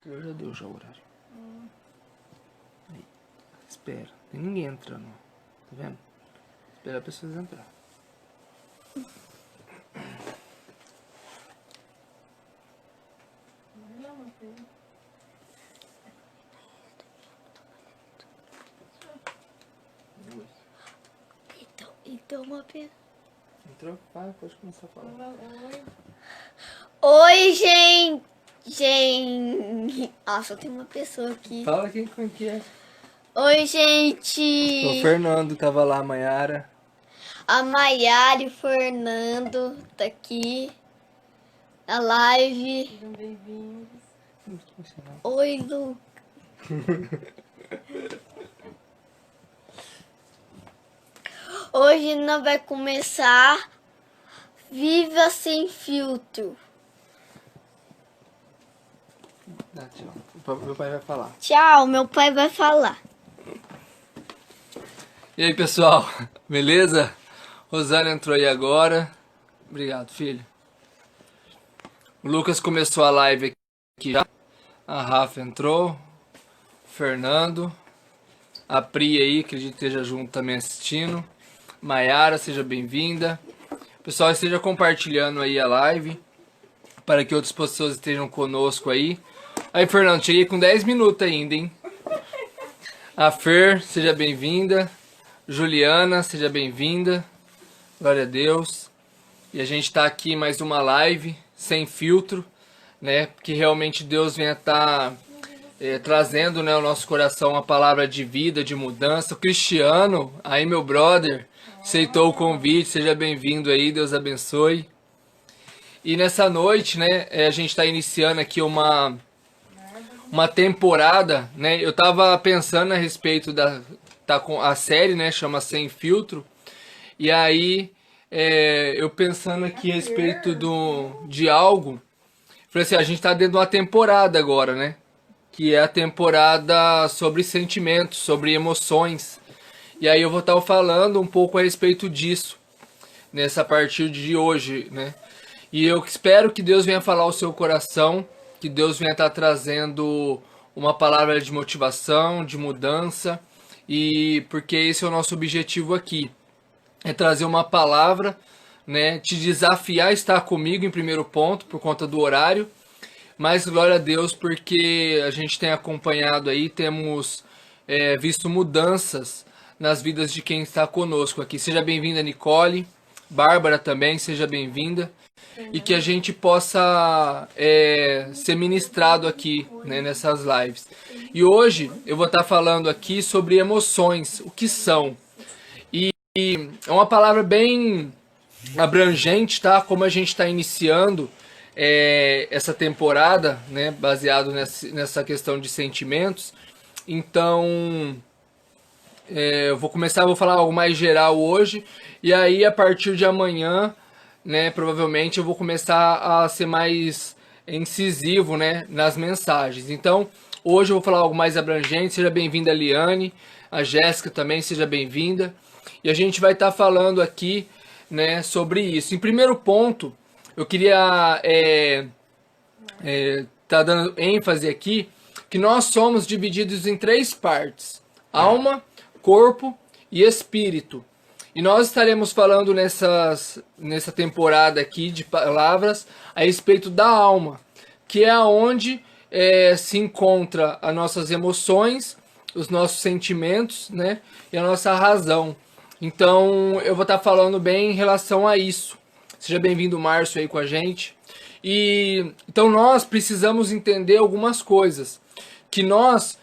Eu já deu já o horário. Aí. Espera. Tem ninguém entrando. Tá vendo? Espera a pessoa entrar. Então uma pena. Entrou? Vai, pode começar a falar. Oi, gente. Ah, só tem uma pessoa aqui. Fala quem que é. Oi, gente. O Fernando tava lá, a Mayara. A Maiara e o Fernando tá aqui na live. Sejam bem-vindos. Oi, Lu. Hoje nós vai começar Viva Sem Filtro. Dá tchau. Meu pai vai falar. Tchau, meu pai vai falar. E aí, pessoal? Beleza? Rosana entrou aí agora. Obrigado, filho. O Lucas começou a live aqui já. A Rafa entrou. O Fernando. A Pri aí, acredito que esteja junto também assistindo. Mayara, seja bem-vinda. Pessoal, esteja compartilhando aí a live para que outras pessoas estejam conosco aí. Aí, Fernando, cheguei com 10 minutos ainda, hein? A Fer, seja bem-vinda. Juliana, seja bem-vinda. Glória a Deus. E a gente tá aqui em mais uma live, sem filtro, né? Porque realmente Deus venha estar trazendo, né, ao nosso coração uma palavra de vida, de mudança. O Cristiano, aí meu brother, aceitou o convite, seja bem-vindo aí, Deus abençoe. E nessa noite, né, a gente está iniciando aqui uma temporada, né? Eu tava pensando a respeito tá com a série, né, chama Sem Filtro. E aí eu pensando aqui a respeito de algo, falei assim, a gente tá dentro de uma temporada agora, né? Que é a temporada sobre sentimentos, sobre emoções. E aí eu vou estar falando um pouco a respeito disso, nessa partir de hoje, né? E eu espero que Deus venha falar ao seu coração, que Deus venha estar trazendo uma palavra de motivação, de mudança, e porque esse é o nosso objetivo aqui, é trazer uma palavra, né, te desafiar a estar comigo em primeiro ponto, por conta do horário, mas glória a Deus porque a gente tem acompanhado aí, temos visto mudanças nas vidas de quem está conosco aqui. Seja bem-vinda, Nicole, Bárbara também, seja bem-vinda. E que a gente possa ser ministrado aqui, né, nessas lives. E hoje eu vou estar falando aqui sobre emoções, o que são. E é uma palavra bem abrangente, tá? Como a gente está iniciando essa temporada, né, baseado nessa questão de sentimentos. Então, eu vou falar algo mais geral hoje. E aí, a partir de amanhã, né, provavelmente eu vou começar a ser mais incisivo, né, nas mensagens. Então, hoje eu vou falar algo mais abrangente. Seja bem-vinda, Liane, a Jéssica também, seja bem-vinda. E a gente vai estar falando aqui, né, sobre isso. Em primeiro ponto, eu queria tá dando ênfase aqui que nós somos divididos em 3 partes: alma, corpo e espírito. E nós estaremos falando nessa temporada aqui de palavras a respeito da alma, que é onde se encontra as nossas emoções, os nossos sentimentos, né, e a nossa razão. Então eu vou estar falando bem em relação a isso. Seja bem-vindo, Márcio, aí com a gente. E então nós precisamos entender algumas coisas que nós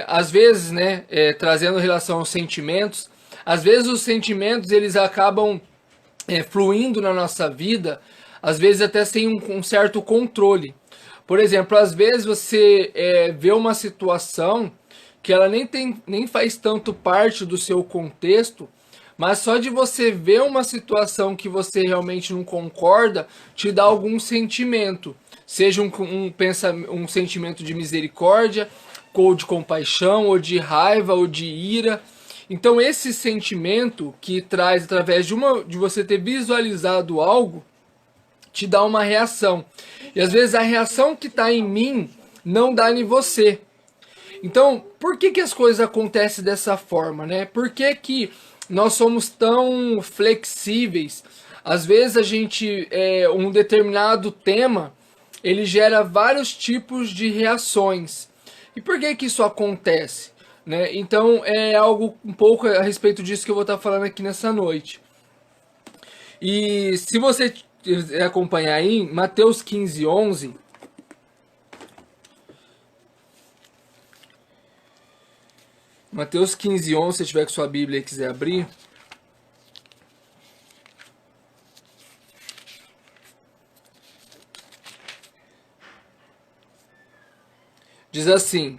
às vezes, né, trazendo relação aos sentimentos. Às vezes os sentimentos eles acabam fluindo na nossa vida, às vezes até sem um certo controle. Por exemplo, às vezes você vê uma situação que ela nem faz tanto parte do seu contexto, mas só de você ver uma situação que você realmente não concorda, te dá algum sentimento. Seja um sentimento de misericórdia, ou de compaixão, ou de raiva, ou de ira. Então esse sentimento que traz através de você ter visualizado algo, te dá uma reação. E às vezes a reação que está em mim não dane você. Então, por que as coisas acontecem dessa forma, né? Por que nós somos tão flexíveis? Às vezes a gente, um determinado tema, ele gera vários tipos de reações. E por que isso acontece? Né? Então, é algo um pouco a respeito disso que eu vou estar falando aqui nessa noite. E se você acompanhar aí, em Mateus 15:11... Mateus 15:11, se tiver com sua Bíblia e quiser abrir. Diz assim.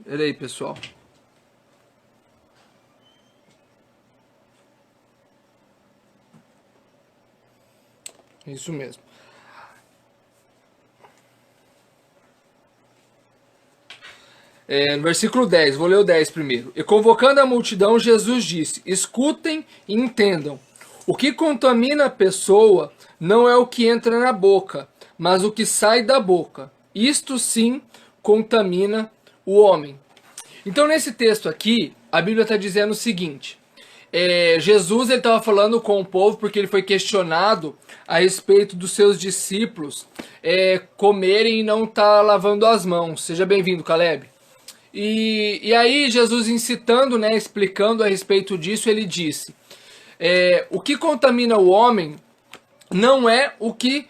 Peraí, pessoal. Isso mesmo. No versículo 10, vou ler o 10 primeiro. E convocando a multidão, Jesus disse: escutem e entendam. O que contamina a pessoa não é o que entra na boca, mas o que sai da boca. Isto sim contamina o homem. Então, nesse texto aqui, a Bíblia está dizendo o seguinte. Jesus estava falando com o povo porque ele foi questionado a respeito dos seus discípulos comerem e não estar lavando as mãos. Seja bem-vindo, Caleb. E aí Jesus incitando, né, explicando a respeito disso, ele disse, o que contamina o homem não é o que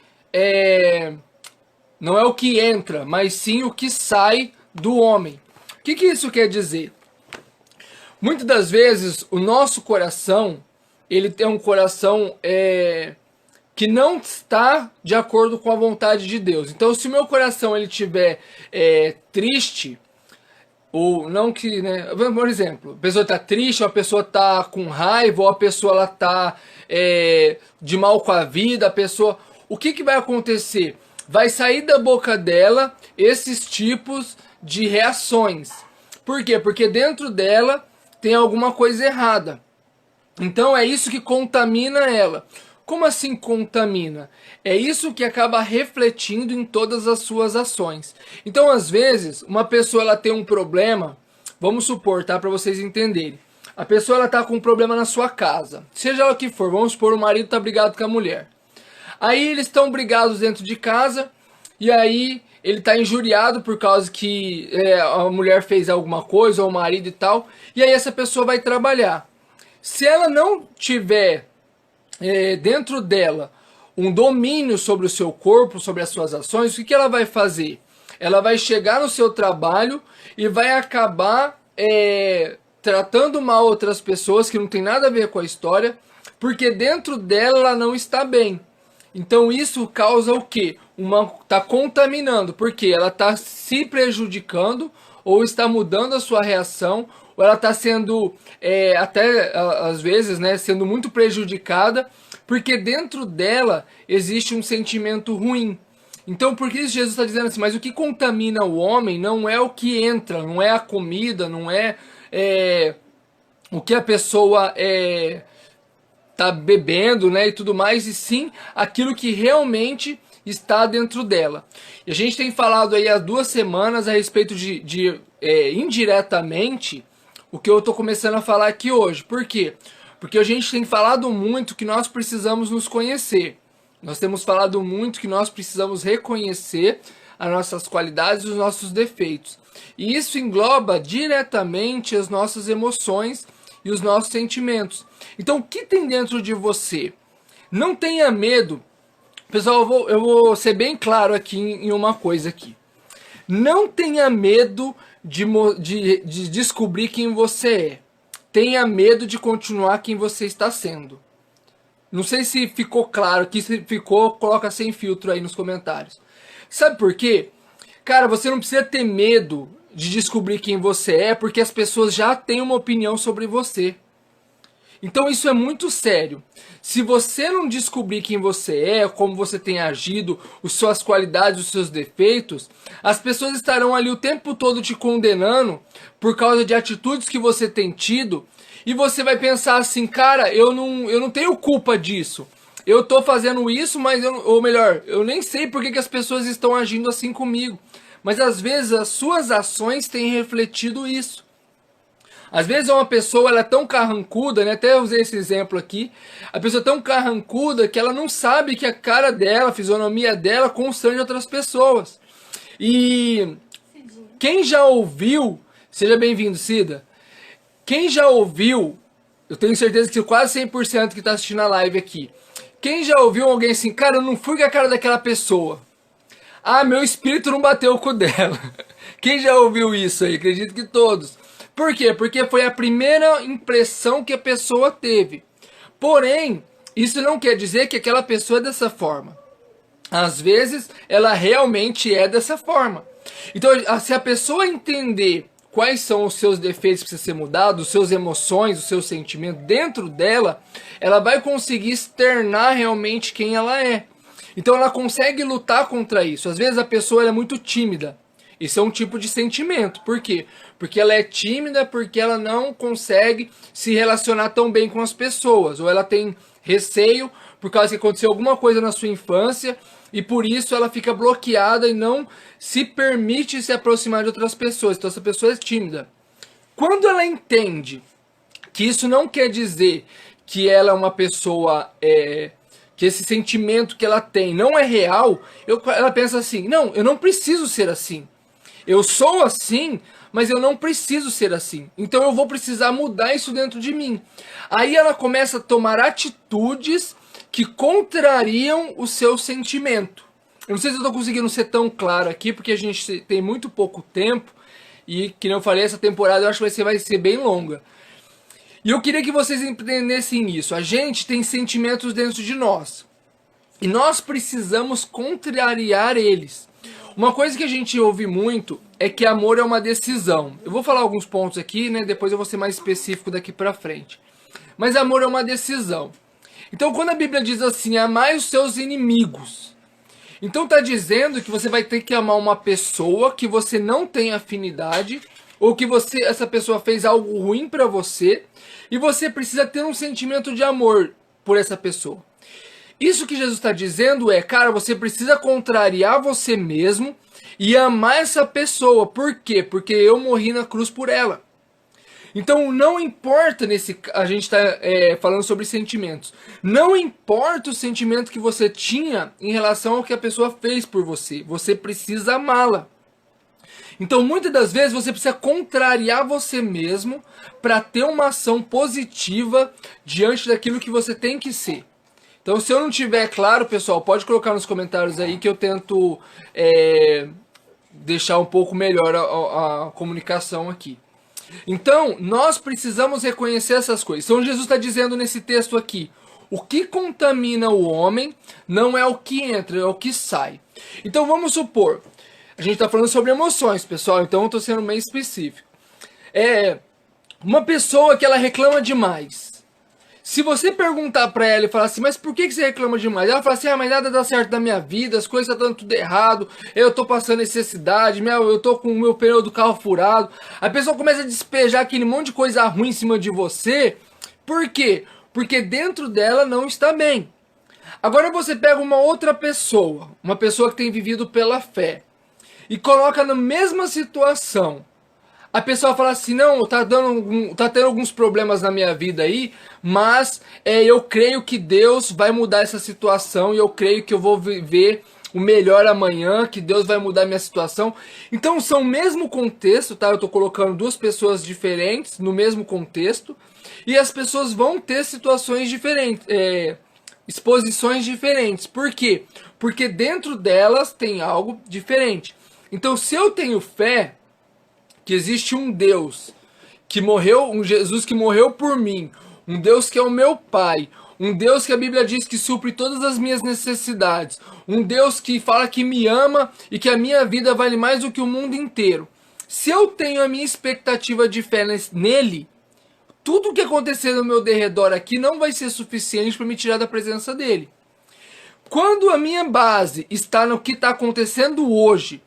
entra, mas sim o que sai do homem. O que isso quer dizer? Muitas das vezes o nosso coração, ele tem um coração que não está de acordo com a vontade de Deus. Então, se o meu coração ele estiver triste, ou não que, né? Por exemplo, a pessoa está triste, ou a pessoa está com raiva, ou a pessoa está de mal com a vida, a pessoa... O que vai acontecer? Vai sair da boca dela esses tipos de reações. Por quê? Porque dentro dela tem alguma coisa errada. Então é isso que contamina ela. Como assim contamina? É isso que acaba refletindo em todas as suas ações. Então, às vezes, uma pessoa ela tem um problema, vamos supor, tá, para vocês entenderem. A pessoa ela tá com um problema na sua casa, seja ela o que for, vamos supor, o marido tá brigado com a mulher. Aí eles estão brigados dentro de casa, e aí ele tá injuriado por causa que a mulher fez alguma coisa, ou o marido e tal, e aí essa pessoa vai trabalhar. Se ela não tiver dentro dela um domínio sobre o seu corpo, sobre as suas ações, o que ela vai fazer? Ela vai chegar no seu trabalho e vai acabar tratando mal outras pessoas que não tem nada a ver com a história, porque dentro dela ela não está bem. Então isso causa o quê? Está contaminando, porque ela está se prejudicando ou está mudando a sua reação, ou ela está sendo, até às vezes, né, sendo muito prejudicada, porque dentro dela existe um sentimento ruim. Então por que Jesus está dizendo assim, mas o que contamina o homem não é o que entra, não é a comida, não é o que a pessoa está bebendo, né, e tudo mais, e sim aquilo que realmente está dentro dela. E a gente tem falado aí há 2 semanas a respeito de indiretamente o que eu estou começando a falar aqui hoje. Por quê? Porque a gente tem falado muito que nós precisamos nos conhecer. Nós temos falado muito que nós precisamos reconhecer as nossas qualidades e os nossos defeitos. E isso engloba diretamente as nossas emoções e os nossos sentimentos. Então o que tem dentro de você? Não tenha medo. Pessoal, eu vou ser bem claro aqui em uma coisa aqui. Não tenha medo de descobrir quem você é. Tenha medo de continuar quem você está sendo. Não sei se ficou claro, que se ficou, coloca sem filtro aí nos comentários. Sabe por quê? Cara, você não precisa ter medo de descobrir quem você é, porque as pessoas já têm uma opinião sobre você. Então isso é muito sério. Se você não descobrir quem você é, como você tem agido, as suas qualidades, os seus defeitos, as pessoas estarão ali o tempo todo te condenando por causa de atitudes que você tem tido, e você vai pensar assim, cara, eu não tenho culpa disso. eu tô fazendo isso, mas ou melhor, eu nem sei por que as pessoas estão agindo assim comigo. Mas às vezes as suas ações têm refletido isso. Às vezes uma pessoa ela é tão carrancuda, né? Até usei esse exemplo aqui. A pessoa é tão carrancuda que ela não sabe que a cara dela, a fisionomia dela constrange outras pessoas. E quem já ouviu, seja bem-vindo, Cida. Quem já ouviu, eu tenho certeza que quase 100% que está assistindo a live aqui. Quem já ouviu alguém assim, cara, eu não fui com a cara daquela pessoa. Ah, meu espírito não bateu com o dela. Quem já ouviu isso aí? Acredito que todos. Por quê? Porque foi a primeira impressão que a pessoa teve. Porém, isso não quer dizer que aquela pessoa é dessa forma. Às vezes, ela realmente é dessa forma. Então, se a pessoa entender quais são os seus defeitos que precisam ser mudados, os seus emoções, os seus sentimentos dentro dela, ela vai conseguir externar realmente quem ela é. Então ela consegue lutar contra isso. Às vezes a pessoa é muito tímida. Isso é um tipo de sentimento. Por quê? Porque ela é tímida, porque ela não consegue se relacionar tão bem com as pessoas. Ou ela tem receio por causa que aconteceu alguma coisa na sua infância e por isso ela fica bloqueada e não se permite se aproximar de outras pessoas. Então essa pessoa é tímida. Quando ela entende que isso não quer dizer que ela é uma pessoa... que esse sentimento que ela tem não é real, ela pensa assim, não, eu não preciso ser assim. Eu sou assim, mas eu não preciso ser assim. Então eu vou precisar mudar isso dentro de mim. Aí ela começa a tomar atitudes que contrariam o seu sentimento. Eu não sei se eu estou conseguindo ser tão claro aqui, porque a gente tem muito pouco tempo, e, que eu falei, essa temporada eu acho que vai ser bem longa. E eu queria que vocês entendessem isso. A gente tem sentimentos dentro de nós. E nós precisamos contrariar eles. Uma coisa que a gente ouve muito é que amor é uma decisão. Eu vou falar alguns pontos aqui, né? Depois eu vou ser mais específico daqui pra frente. Mas amor é uma decisão. Então quando a Bíblia diz assim, amai os seus inimigos. Então tá dizendo que você vai ter que amar uma pessoa que você não tem afinidade, ou que essa pessoa fez algo ruim pra você, e você precisa ter um sentimento de amor por essa pessoa. Isso que Jesus está dizendo é, cara, você precisa contrariar você mesmo e amar essa pessoa. Por quê? Porque eu morri na cruz por ela. Então não importa a gente está falando sobre sentimentos. Não importa o sentimento que você tinha em relação ao que a pessoa fez por você. Você precisa amá-la. Então muitas das vezes você precisa contrariar você mesmo para ter uma ação positiva diante daquilo que você tem que ser. Então se eu não tiver claro, pessoal, pode colocar nos comentários aí que eu tento deixar um pouco melhor a comunicação aqui. Então nós precisamos reconhecer essas coisas. Então Jesus está dizendo nesse texto aqui, o que contamina o homem não é o que entra, é o que sai. Então vamos supor, a gente está falando sobre emoções, pessoal, então eu estou sendo meio específico. Uma pessoa que ela reclama demais. Se você perguntar pra ela e falar assim, mas por que você reclama demais? Ela fala assim, mas nada dá certo na minha vida, as coisas estão tudo errado, eu tô passando necessidade, eu tô com o meu pneu do carro furado. A pessoa começa a despejar aquele monte de coisa ruim em cima de você. Por quê? Porque dentro dela não está bem. Agora você pega uma outra pessoa, uma pessoa que tem vivido pela fé, e coloca na mesma situação. A pessoa fala assim, não, tá tendo alguns problemas na minha vida aí, mas eu creio que Deus vai mudar essa situação e eu creio que eu vou viver o melhor amanhã, que Deus vai mudar minha situação. Então são o mesmo contexto, tá? Eu tô colocando duas pessoas diferentes no mesmo contexto e as pessoas vão ter situações diferentes, exposições diferentes. Por quê? Porque dentro delas tem algo diferente. Então se eu tenho fé que existe um Deus que morreu, um Jesus que morreu por mim, um Deus que é o meu Pai, um Deus que a Bíblia diz que supre todas as minhas necessidades, um Deus que fala que me ama e que a minha vida vale mais do que o mundo inteiro. Se eu tenho a minha expectativa de fé nele, tudo o que acontecer no meu derredor aqui não vai ser suficiente para me tirar da presença dele. Quando a minha base está no que está acontecendo hoje,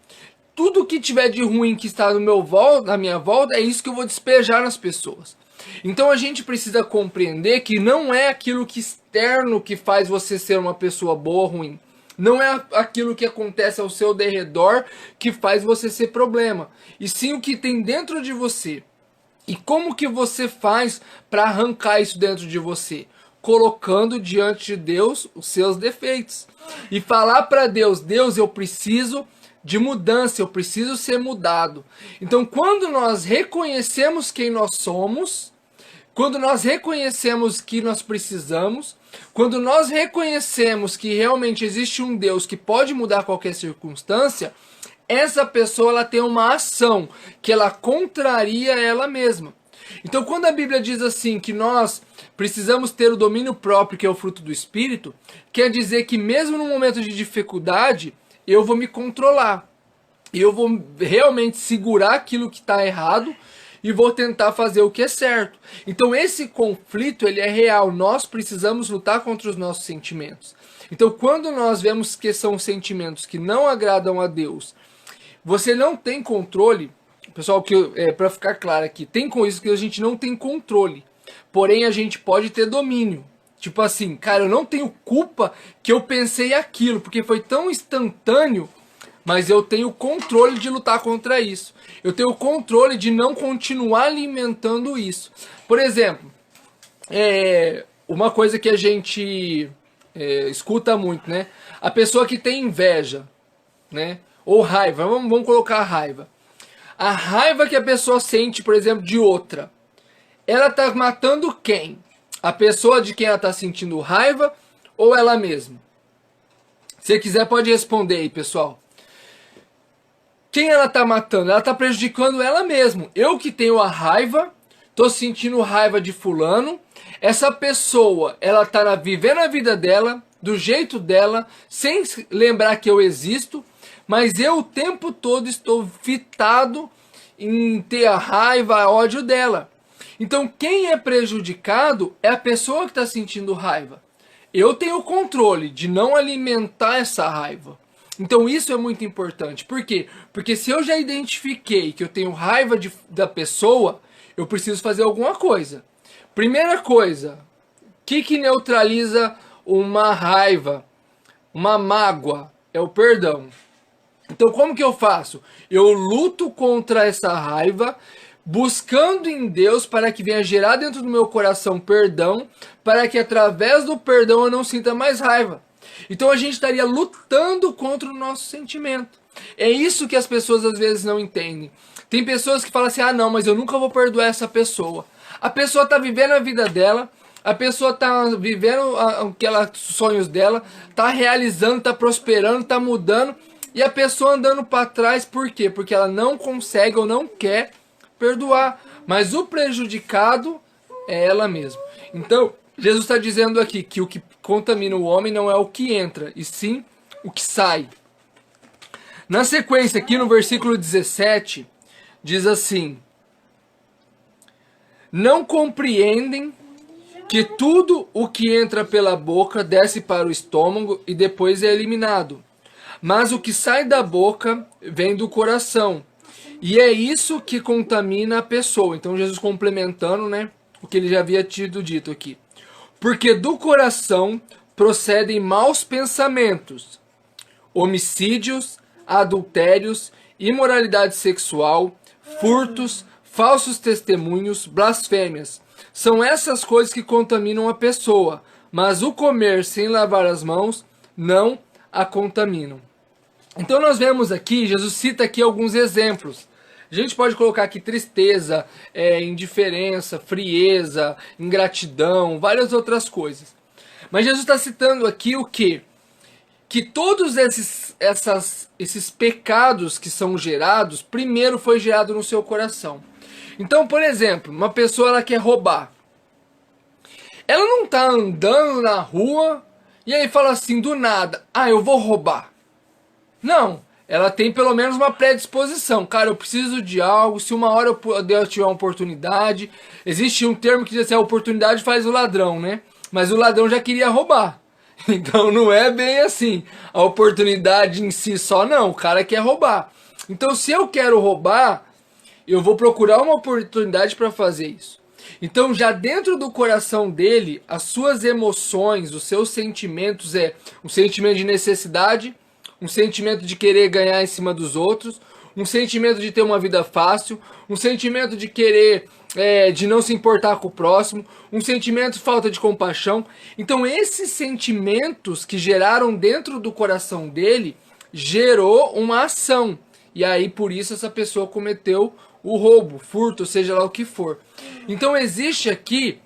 tudo que tiver de ruim que está na minha volta, é isso que eu vou despejar nas pessoas. Então a gente precisa compreender que não é aquilo que externo que faz você ser uma pessoa boa ou ruim. Não é aquilo que acontece ao seu derredor que faz você ser problema. E sim o que tem dentro de você. E como que você faz para arrancar isso dentro de você? Colocando diante de Deus os seus defeitos. E falar para Deus, Deus, eu preciso de mudança, eu preciso ser mudado. Então quando nós reconhecemos quem nós somos, quando nós reconhecemos que nós precisamos, quando nós reconhecemos que realmente existe um Deus que pode mudar qualquer circunstância, essa pessoa ela tem uma ação que ela contraria ela mesma. Então quando a Bíblia diz assim que nós precisamos ter o domínio próprio, que é o fruto do Espírito, quer dizer que mesmo no momento de dificuldade, eu vou me controlar. Eu vou realmente segurar aquilo que está errado e vou tentar fazer o que é certo. Então esse conflito ele é real, nós precisamos lutar contra os nossos sentimentos. Então quando nós vemos que são sentimentos que não agradam a Deus, você não tem controle, pessoal, para ficar claro aqui, tem com isso que a gente não tem controle, porém a gente pode ter domínio. Tipo assim, cara, eu não tenho culpa que eu pensei aquilo, porque foi tão instantâneo, mas eu tenho controle de lutar contra isso. Eu tenho o controle de não continuar alimentando isso. Por exemplo, uma coisa que a gente escuta muito, né? A pessoa que tem inveja, né? Ou raiva, vamos colocar a raiva. A raiva que a pessoa sente, por exemplo, de outra. Ela tá matando quem? A pessoa de quem ela tá sentindo raiva ou ela mesma? Se quiser pode responder aí, pessoal. Quem ela tá matando? Ela tá prejudicando ela mesma. Eu que tenho a raiva, tô sentindo raiva de fulano. Essa pessoa, ela tá vivendo a vida dela, do jeito dela, sem lembrar que eu existo. Mas eu o tempo todo estou fitado em ter a raiva, a ódio dela. Então quem é prejudicado é a pessoa que está sentindo raiva. Eu tenho o controle de não alimentar essa raiva. Então isso é muito importante. Por quê? Porque se eu já identifiquei que eu tenho raiva da pessoa, eu preciso fazer alguma coisa. Primeira coisa, o que neutraliza uma raiva, uma mágoa? É o perdão. Então como que eu faço? Eu luto contra essa raiva, buscando em Deus para que venha gerar dentro do meu coração perdão, para que através do perdão eu não sinta mais raiva. Então a gente estaria lutando contra o nosso sentimento. É isso que as pessoas às vezes não entendem. Tem pessoas que falam assim, ah não, mas eu nunca vou perdoar essa pessoa. A pessoa está vivendo a vida dela, a pessoa está vivendo aqueles sonhos dela, está realizando, está prosperando, está mudando, e a pessoa andando para trás, por quê? Porque ela não consegue ou não quer perdoar. Mas o prejudicado é ela mesma. Então, Jesus está dizendo aqui que o que contamina o homem não é o que entra, e sim o que sai. Na sequência, aqui no versículo 17, diz assim: não compreendem que tudo o que entra pela boca desce para o estômago e depois é eliminado. Mas o que sai da boca vem do coração. E é isso que contamina a pessoa. Então Jesus complementando, né, o que ele já havia tido dito aqui. Porque do coração procedem maus pensamentos, homicídios, adultérios, imoralidade sexual, furtos, falsos testemunhos, blasfêmias. São essas coisas que contaminam a pessoa. Mas o comer sem lavar as mãos não a contaminam. Então nós vemos aqui, Jesus cita aqui alguns exemplos. A gente pode colocar aqui tristeza, indiferença, frieza, ingratidão, várias outras coisas. Mas Jesus está citando aqui o quê? Que todos esses pecados que são gerados, primeiro foi gerado no seu coração. Então, por exemplo, uma pessoa ela quer roubar. Ela não está andando na rua e aí fala assim do nada, ah, eu vou roubar. Não, ela tem pelo menos uma predisposição. Cara, eu preciso de algo, se uma hora eu tiver uma oportunidade. Existe um termo que diz assim, a oportunidade faz o ladrão, né? Mas o ladrão já queria roubar. Então não é bem assim. A oportunidade em si só não, o cara quer roubar. Então se eu quero roubar, eu vou procurar uma oportunidade para fazer isso. Então, já dentro do coração dele, as suas emoções, os seus sentimentos é um sentimento de necessidade, um sentimento de querer ganhar em cima dos outros, um sentimento de ter uma vida fácil, um sentimento de querer, de não se importar com o próximo, um sentimento de falta de compaixão. Então, esses sentimentos que geraram dentro do coração dele, gerou uma ação. E aí, por isso, essa pessoa cometeu o roubo, furto, seja lá o que for. Então existe aqui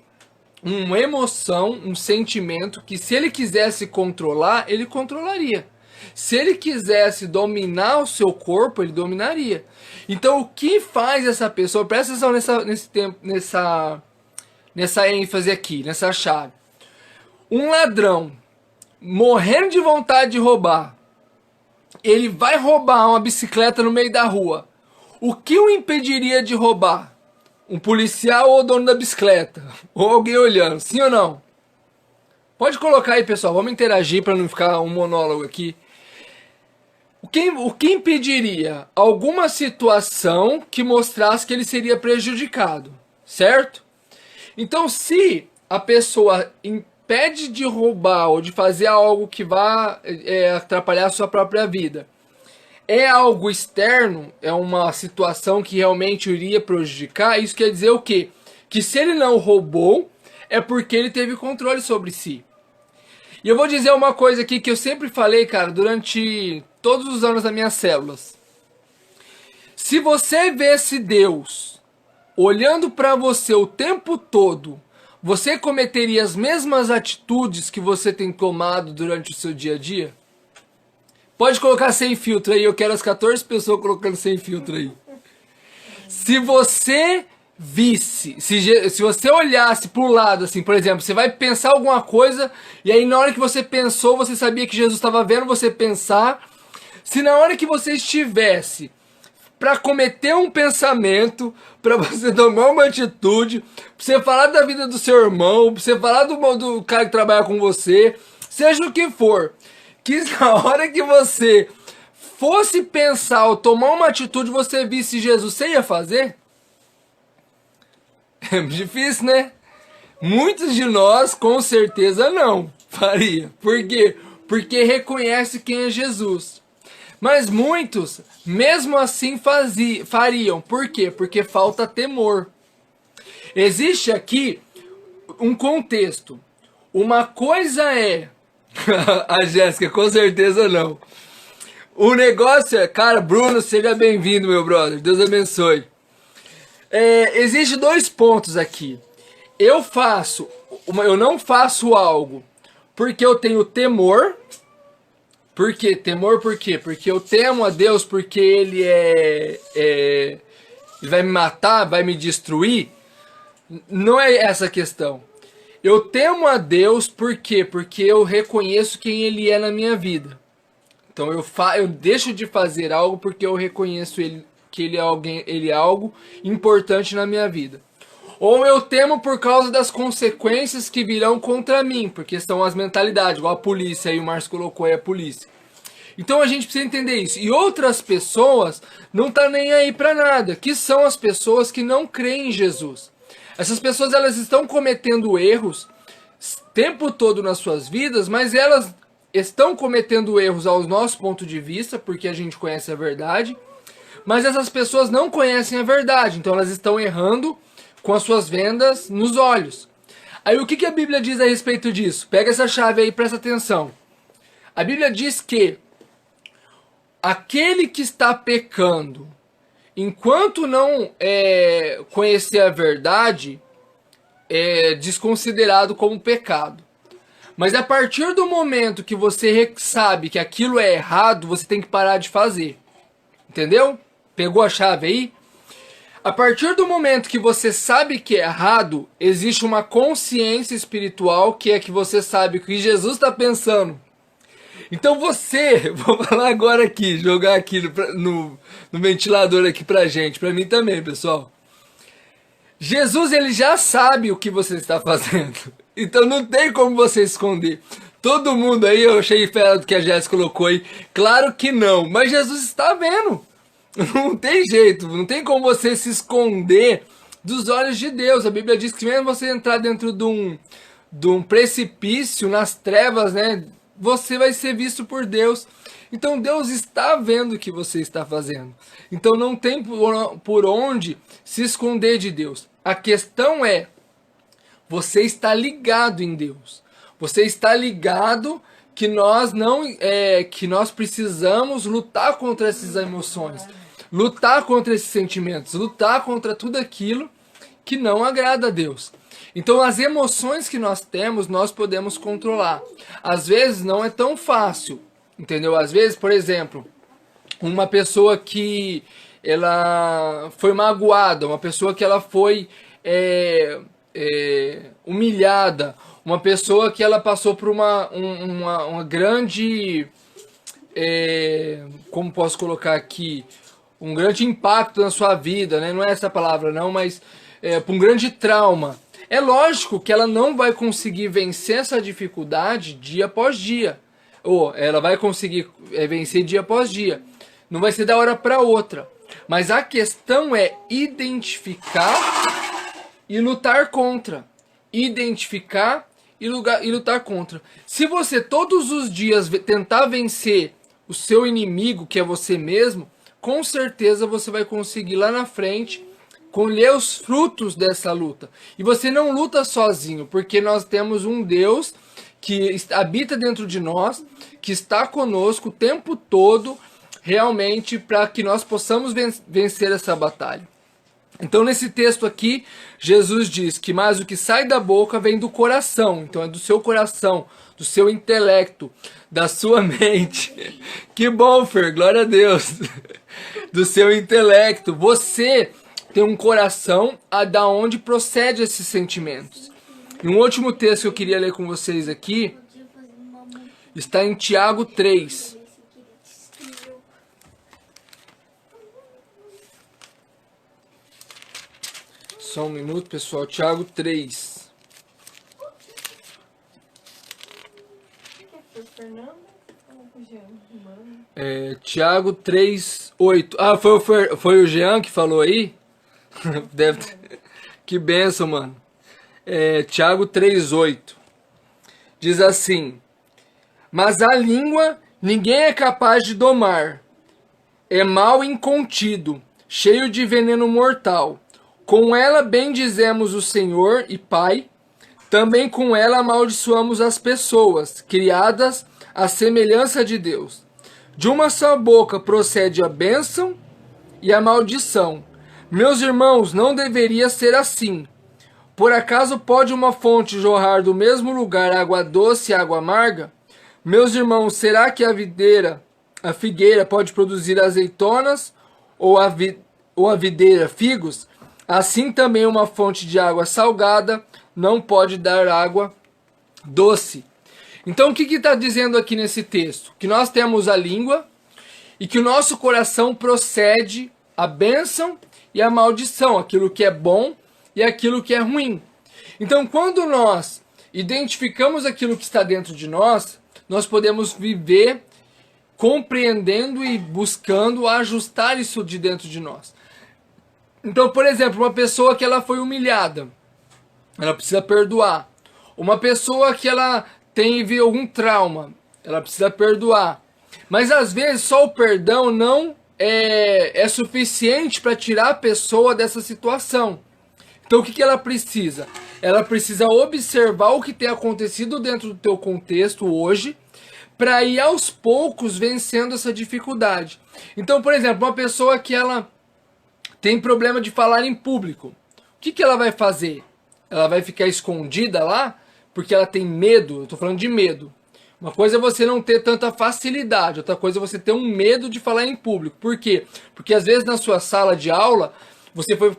uma emoção, um sentimento que se ele quisesse controlar, ele controlaria. Se ele quisesse dominar o seu corpo, ele dominaria. Então o que faz essa pessoa, presta atenção nessa ênfase aqui, nessa chave. Um ladrão morrendo de vontade de roubar, ele vai roubar uma bicicleta no meio da rua. O que o impediria de roubar? Um policial ou o dono da bicicleta? Ou alguém olhando, sim ou não? Pode colocar aí, pessoal, vamos interagir para não ficar um monólogo aqui. O que impediria? Alguma situação que mostrasse que ele seria prejudicado, certo? Então, se a pessoa impede de roubar ou de fazer algo que vá atrapalhar a sua própria vida, é algo externo, é uma situação que realmente iria prejudicar, isso quer dizer o quê? Que se ele não roubou, é porque ele teve controle sobre si. E eu vou dizer uma coisa aqui que eu sempre falei, cara, durante todos os anos das minhas células. Se você vesse Deus olhando para você o tempo todo, você cometeria as mesmas atitudes que você tem tomado durante o seu dia a dia? Pode colocar sem filtro aí, eu quero as 14 pessoas colocando sem filtro aí. Se você visse, se você olhasse pro lado, assim, por exemplo, você vai pensar alguma coisa, e aí na hora que você pensou, você sabia que Jesus estava vendo você pensar. Se na hora que você estivesse para cometer um pensamento, para você tomar uma atitude, para você falar da vida do seu irmão, para você falar do cara que trabalha com você, seja o que for, que na hora que você fosse pensar ou tomar uma atitude, você visse Jesus, você ia fazer? É difícil, né? Muitos de nós, com certeza, não faria. Por quê? Porque reconhece quem é Jesus. Mas muitos, mesmo assim, fariam. Por quê? Porque falta temor. Existe aqui um contexto. Uma coisa é... A Jéssica, com certeza não. O negócio é... Cara, Bruno, seja bem-vindo, meu brother. Deus abençoe. Existe dois pontos aqui. Eu não faço algo porque eu tenho temor. Por quê? Temor por quê? Porque eu temo a Deus, porque Ele Ele vai me matar, vai me destruir. Não é essa a questão. Eu temo a Deus por quê? Porque eu reconheço quem Ele é na minha vida. Então eu deixo de fazer algo porque eu reconheço que Ele é algo importante na minha vida. Ou eu temo por causa das consequências que virão contra mim, porque são as mentalidades, igual a polícia, aí o Márcio colocou aí a polícia. Então a gente precisa entender isso. E outras pessoas não tá nem aí para nada, que são as pessoas que não creem em Jesus. Essas pessoas, elas estão cometendo erros o tempo todo nas suas vidas, mas elas estão cometendo erros ao nosso ponto de vista, porque a gente conhece a verdade. Mas essas pessoas não conhecem a verdade, então elas estão errando com as suas vendas nos olhos. Aí o que a Bíblia diz a respeito disso? Pega essa chave aí e presta atenção. A Bíblia diz que aquele que está pecando, enquanto não conhecer a verdade, é desconsiderado como pecado. Mas a partir do momento que você sabe que aquilo é errado, você tem que parar de fazer. Entendeu? Pegou a chave aí? A partir do momento que você sabe que é errado, existe uma consciência espiritual que é que você sabe o que Jesus está pensando. Então você, vou falar agora aqui, jogar aqui no ventilador aqui pra gente, pra mim também, pessoal. Jesus, ele já sabe o que você está fazendo. Então não tem como você esconder. Todo mundo aí, eu achei fera do que a Jéssica colocou aí. Claro que não, mas Jesus está vendo. Não tem jeito, não tem como você se esconder dos olhos de Deus. A Bíblia diz que mesmo você entrar dentro de um precipício, nas trevas, né, você vai ser visto por Deus. Então Deus está vendo o que você está fazendo. Então não tem por onde se esconder de Deus. A questão é, você está ligado em Deus. Você está ligado que nós precisamos lutar contra essas emoções, lutar contra esses sentimentos, lutar contra tudo aquilo que não agrada a Deus. Então as emoções que nós temos, nós podemos controlar. Às vezes não é tão fácil, entendeu? Às vezes, por exemplo, uma pessoa que ela foi magoada, uma pessoa que ela foi humilhada, uma pessoa que ela passou por uma grande, como posso colocar aqui, um grande impacto na sua vida, né? Não é essa a palavra não, mas por um grande trauma. É lógico que ela não vai conseguir vencer essa dificuldade dia após dia, ou ela vai conseguir vencer dia após dia, não vai ser da hora para outra, mas a questão é identificar e lutar contra, identificar e lutar contra. Se você todos os dias tentar vencer o seu inimigo, que é você mesmo, com certeza você vai conseguir lá na frente colher os frutos dessa luta. E você não luta sozinho, porque nós temos um Deus que habita dentro de nós, que está conosco o tempo todo, realmente, para que nós possamos vencer essa batalha. Então nesse texto aqui, Jesus diz que mais o que sai da boca vem do coração. Então é do seu coração, do seu intelecto, da sua mente. Que bom, Fer, glória a Deus. Do seu intelecto. Você tem um coração da onde procede esses sentimentos. E um último texto que eu queria ler com vocês aqui está em Tiago 3. Só um minuto, pessoal. Tiago 3. Tiago 3, 8. Ah, foi o Jean que falou aí? Deve ter. Que benção, mano. Tiago 3, 8. Diz assim: mas a língua ninguém é capaz de domar. É mal incontido, cheio de veneno mortal. Com ela bendizemos o Senhor e Pai, também com ela amaldiçoamos as pessoas, criadas à semelhança de Deus. De uma só boca procede a bênção e a maldição. Meus irmãos, não deveria ser assim. Por acaso pode uma fonte jorrar do mesmo lugar água doce e água amarga? Meus irmãos, será que a figueira pode produzir azeitonas ou a videira figos? Assim também uma fonte de água salgada não pode dar água doce. Então o que está dizendo aqui nesse texto? Que nós temos a língua e que o nosso coração procede a bênção e a maldição, aquilo que é bom e aquilo que é ruim. Então quando nós identificamos aquilo que está dentro de nós, nós podemos viver compreendendo e buscando ajustar isso de dentro de nós. Então, por exemplo, uma pessoa que ela foi humilhada, ela precisa perdoar. Uma pessoa que ela teve algum trauma, ela precisa perdoar. Mas às vezes só o perdão não é suficiente para tirar a pessoa dessa situação. Então o que ela precisa? Ela precisa observar o que tem acontecido dentro do teu contexto hoje, para ir aos poucos vencendo essa dificuldade. Então, por exemplo, uma pessoa que ela tem problema de falar em público, o que ela vai fazer? Ela vai ficar escondida lá porque ela tem medo? Eu estou falando de medo. Uma coisa é você não ter tanta facilidade, outra coisa é você ter um medo de falar em público. Por quê? Porque às vezes na sua sala de aula, você foi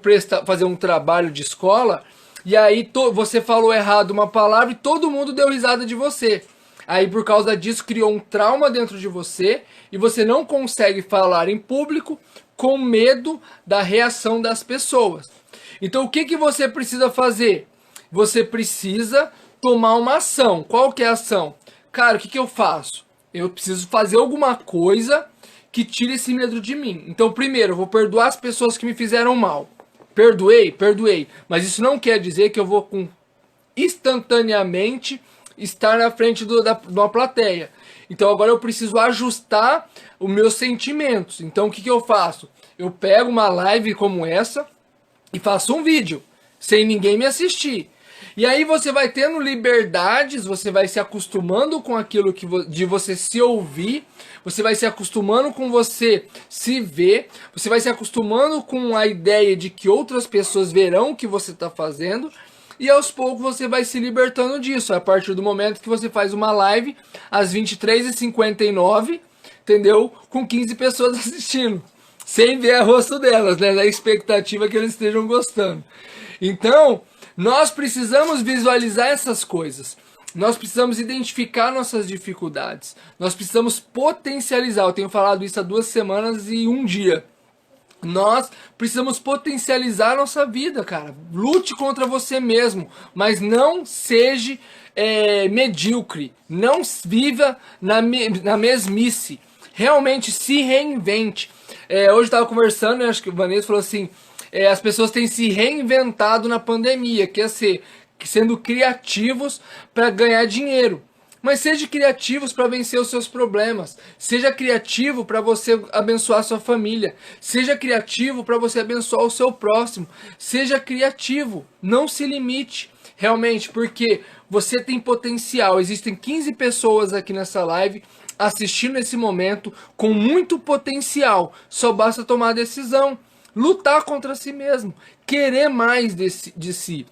fazer um trabalho de escola, e aí você falou errado uma palavra e todo mundo deu risada de você. Aí por causa disso criou um trauma dentro de você, e você não consegue falar em público com medo da reação das pessoas. Então o que você precisa fazer? Você precisa tomar uma ação. Qual que é a ação? Cara, o que eu faço? Eu preciso fazer alguma coisa que tire esse medo de mim. Então primeiro, eu vou perdoar as pessoas que me fizeram mal. Perdoei? Perdoei. Mas isso não quer dizer que eu vou instantaneamente estar na frente de uma plateia. Então agora eu preciso ajustar os meus sentimentos. Então o que eu faço? Eu pego uma live como essa e faço um vídeo, sem ninguém me assistir. E aí você vai tendo liberdades, você vai se acostumando com aquilo de você se ouvir, você vai se acostumando com você se ver, você vai se acostumando com a ideia de que outras pessoas verão o que você está fazendo, e aos poucos você vai se libertando disso, a partir do momento que você faz uma live às 23h59, entendeu? Com 15 pessoas assistindo, sem ver o rosto delas, né? Na expectativa que eles estejam gostando. Então, nós precisamos visualizar essas coisas. Nós precisamos identificar nossas dificuldades. Nós precisamos potencializar. Eu tenho falado isso há 2 semanas e 1 dia. Nós precisamos potencializar nossa vida, cara. Lute contra você mesmo, mas não seja medíocre. Não viva na mesmice. Realmente se reinvente. Hoje eu estava conversando, acho que o Vanessa falou assim, as pessoas têm se reinventado na pandemia, que é sendo criativos para ganhar dinheiro. Mas seja criativos para vencer os seus problemas. Seja criativo para você abençoar a sua família. Seja criativo para você abençoar o seu próximo. Seja criativo. Não se limite. Realmente, porque você tem potencial. Existem 15 pessoas aqui nessa live assistindo esse momento com muito potencial. Só basta tomar a decisão. Lutar contra si mesmo. Querer mais de si.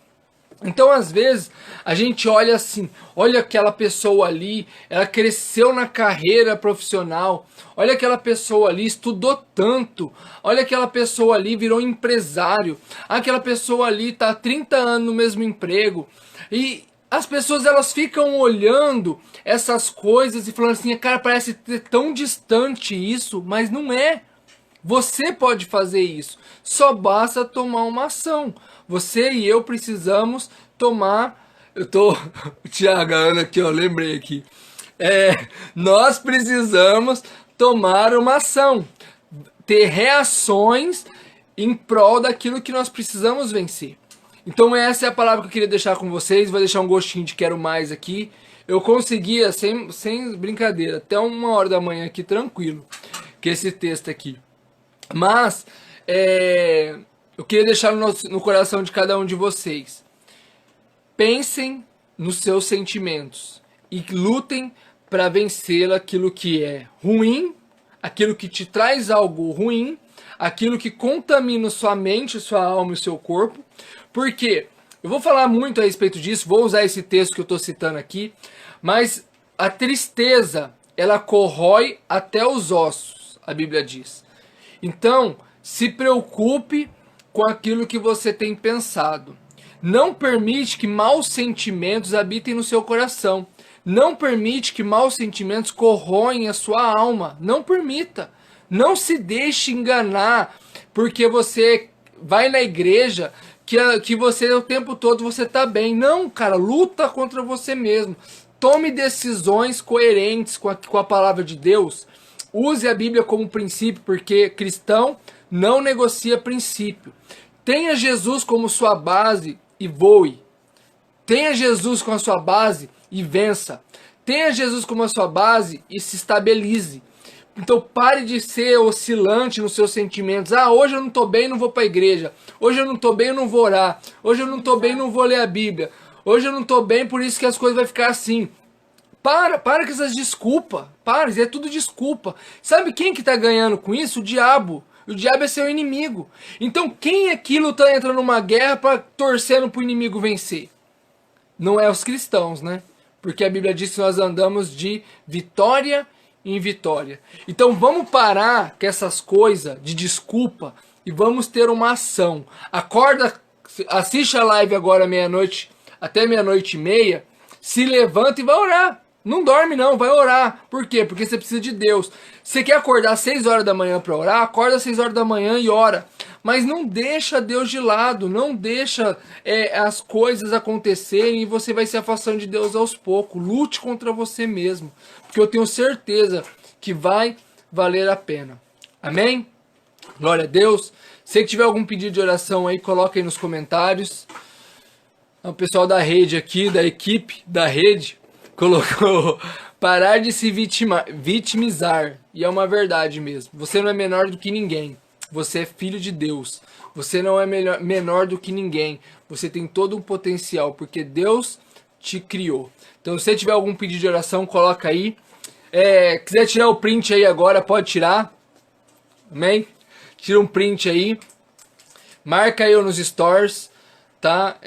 Então, às vezes, a gente olha assim, olha aquela pessoa ali, ela cresceu na carreira profissional, olha aquela pessoa ali, estudou tanto, olha aquela pessoa ali, virou empresário, aquela pessoa ali está há 30 anos no mesmo emprego, e as pessoas elas ficam olhando essas coisas e falando assim, cara, parece ter tão distante isso, mas não é. Você pode fazer isso, só basta tomar uma ação. Você e eu precisamos tomar... O Thiago, a Ana aqui, ó, lembrei aqui. Nós precisamos tomar uma ação. Ter reações em prol daquilo que nós precisamos vencer. Então essa é a palavra que eu queria deixar com vocês. Vou deixar um gostinho de quero mais aqui. Eu conseguia, sem brincadeira, até 1h da manhã aqui, tranquilo, que esse texto aqui. Mas, eu queria deixar no coração de cada um de vocês. Pensem nos seus sentimentos e lutem para vencer aquilo que é ruim, aquilo que te traz algo ruim, aquilo que contamina sua mente, sua alma e seu corpo. Porque eu vou falar muito a respeito disso, vou usar esse texto que eu estou citando aqui, mas a tristeza, ela corrói até os ossos, a Bíblia diz. Então, se preocupe com aquilo que você tem pensado. Não permite que maus sentimentos habitem no seu coração. Não permite que maus sentimentos corroem a sua alma. Não permita. Não se deixe enganar porque você vai na igreja que você o tempo todo você está bem. Não, cara, luta contra você mesmo. Tome decisões coerentes com a palavra de Deus. Use a Bíblia como princípio, porque cristão não negocia princípio. Tenha Jesus como sua base e voe. Tenha Jesus como a sua base e vença. Tenha Jesus como a sua base e se estabilize. Então pare de ser oscilante nos seus sentimentos. Hoje eu não estou bem, não vou para a igreja. Hoje eu não estou bem, eu não vou orar. Hoje eu não estou bem, não vou ler a Bíblia. Hoje eu não estou bem, por isso que as coisas vão ficar assim. Para com essas desculpas. Para, isso é tudo desculpa. Sabe quem que tá ganhando com isso? O diabo. O diabo é seu inimigo. Então quem aqui tá entrando numa guerra para torcendo pro inimigo vencer? Não é os cristãos, né? Porque a Bíblia diz que nós andamos de vitória em vitória. Então vamos parar com essas coisas de desculpa e vamos ter uma ação. Acorda, assiste a live agora meia-noite, até 00:30, se levanta e vai orar. Não dorme não, vai orar. Por quê? Porque você precisa de Deus. Você quer acordar às 6h da manhã para orar? Acorda às 6h da manhã e ora. Mas não deixa Deus de lado. Não deixa as coisas acontecerem e você vai se afastando de Deus aos poucos. Lute contra você mesmo. Porque eu tenho certeza que vai valer a pena. Amém? Glória a Deus. Se tiver algum pedido de oração aí, coloca aí nos comentários. O pessoal da rede aqui, da equipe da rede, colocou parar de se vitimizar. E é uma verdade mesmo. Você não é menor do que ninguém. Você é filho de Deus. Você não é menor do que ninguém. Você tem todo um potencial, porque Deus te criou. Então, se você tiver algum pedido de oração, coloca aí. Quiser tirar o print aí agora, pode tirar. Amém? Tira um print aí. Marca eu nos stories, tá?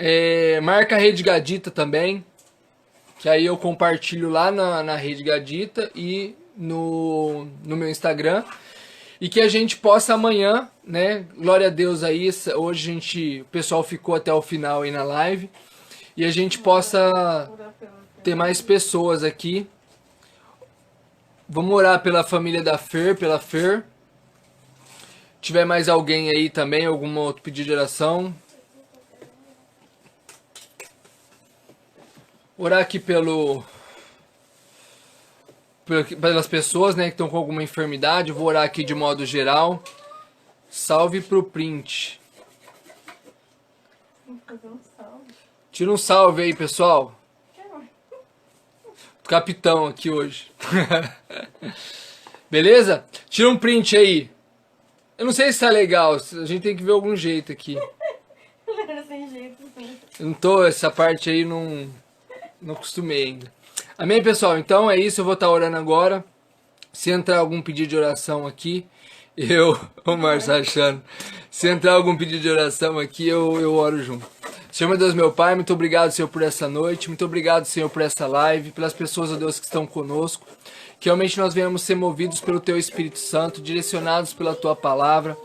Marca a Rede Gadita também. Que aí eu compartilho lá na Rede Gadita e no meu Instagram. E que a gente possa amanhã, né? Glória a Deus aí. Hoje o pessoal ficou até o final aí na live. E a gente possa ter mais pessoas aqui. Vamos orar pela família da Fer, pela Fer. Tiver mais alguém aí também, algum outro pedido de oração. Orar aqui pelas pessoas, né, que estão com alguma enfermidade. Eu vou orar aqui de modo geral. Salve pro print. Tira um salve aí, pessoal. Capitão aqui hoje. Beleza? Tira um print aí. Eu não sei se tá legal. A gente tem que ver algum jeito aqui. Sem jeito, sim. Eu não tô, essa parte aí não acostumei ainda. Amém, pessoal? Então é isso, eu vou estar orando agora. Se entrar algum pedido de oração aqui, o Márcio achando. Se entrar algum pedido de oração aqui, eu oro junto. Senhor, meu Deus, meu Pai, muito obrigado, Senhor, por essa noite. Muito obrigado, Senhor, por essa live, pelas pessoas, ó Deus, que estão conosco. Que realmente nós venhamos ser movidos pelo Teu Espírito Santo, direcionados pela Tua Palavra.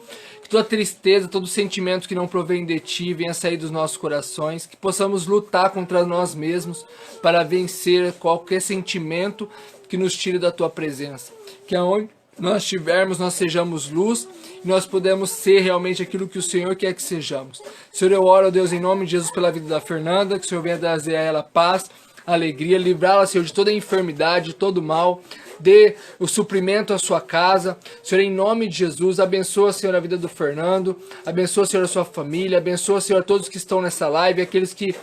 Que toda tristeza, todo sentimento que não provém de Ti venha sair dos nossos corações. Que possamos lutar contra nós mesmos para vencer qualquer sentimento que nos tire da Tua presença. Que aonde nós estivermos, nós sejamos luz e nós podemos ser realmente aquilo que o Senhor quer que sejamos. Senhor, eu oro, Deus, em nome de Jesus pela vida da Fernanda, que o Senhor venha trazer a ela paz, alegria, livrá-la, Senhor, de toda enfermidade, de todo mal. Dê o suprimento à sua casa. Senhor, em nome de Jesus, abençoa, Senhor, a vida do Fernando. Abençoa, Senhor, a sua família. Abençoa, Senhor, todos que estão nessa live. Aqueles que,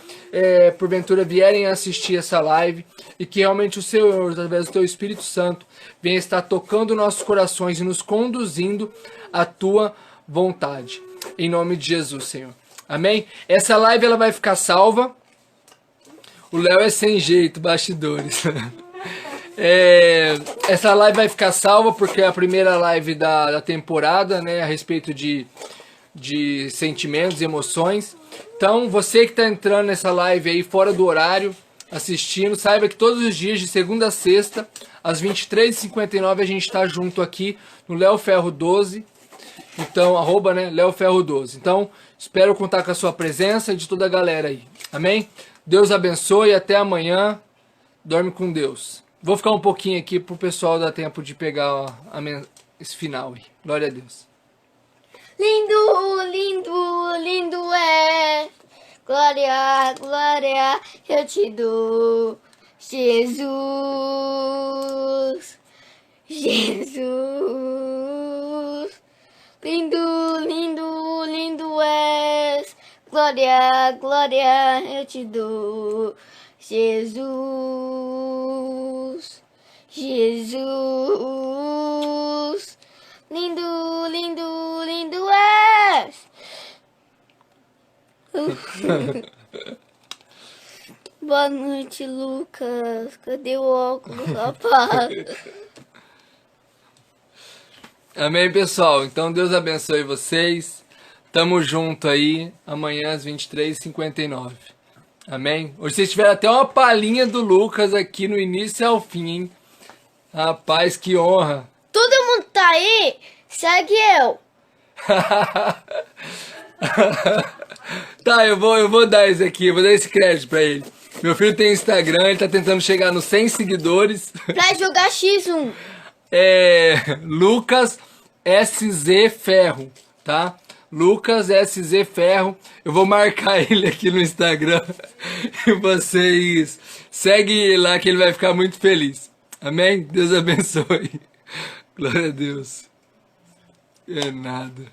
porventura, vierem assistir essa live. E que realmente o Senhor, através do Teu Espírito Santo, venha estar tocando nossos corações e nos conduzindo à Tua vontade. Em nome de Jesus, Senhor. Amém? Essa live ela vai ficar salva. O Léo é sem jeito, bastidores. Essa live vai ficar salva porque é a primeira live da temporada, né, a respeito de sentimentos e emoções. Então, você que está entrando nessa live aí fora do horário, assistindo, saiba que todos os dias, de segunda a sexta, às 23h59, a gente está junto aqui no Léo Ferro 12. Então, @ né, Léo Ferro 12. Então, espero contar com a sua presença e de toda a galera aí. Amém? Deus abençoe e até amanhã. Dorme com Deus. Vou ficar um pouquinho aqui pro pessoal dar tempo de pegar esse final aí. Glória a Deus. Lindo, lindo, lindo é. Glória, glória, eu te dou. Jesus, Jesus. Lindo, lindo, lindo és. Glória, glória, eu te dou. Jesus, Jesus, lindo, lindo, lindo és. Boa noite, Lucas. Cadê o óculos, rapaz? Amém, pessoal. Então, Deus abençoe vocês. Tamo junto aí. Amanhã às 23h59. Amém? Hoje vocês tiveram até uma palhinha do Lucas aqui no início ao fim, hein? Rapaz, que honra. Todo mundo tá aí? Segue eu. Tá, eu vou dar isso aqui, eu vou dar esse crédito pra ele. Meu filho tem Instagram, ele tá tentando chegar nos 100 seguidores. Pra jogar X1. Lucas SZ Ferro, tá? Lucas SZ Ferro. Eu vou marcar ele aqui no Instagram. E vocês seguem ele lá que ele vai ficar muito feliz. Amém? Deus abençoe. Glória a Deus. É nada.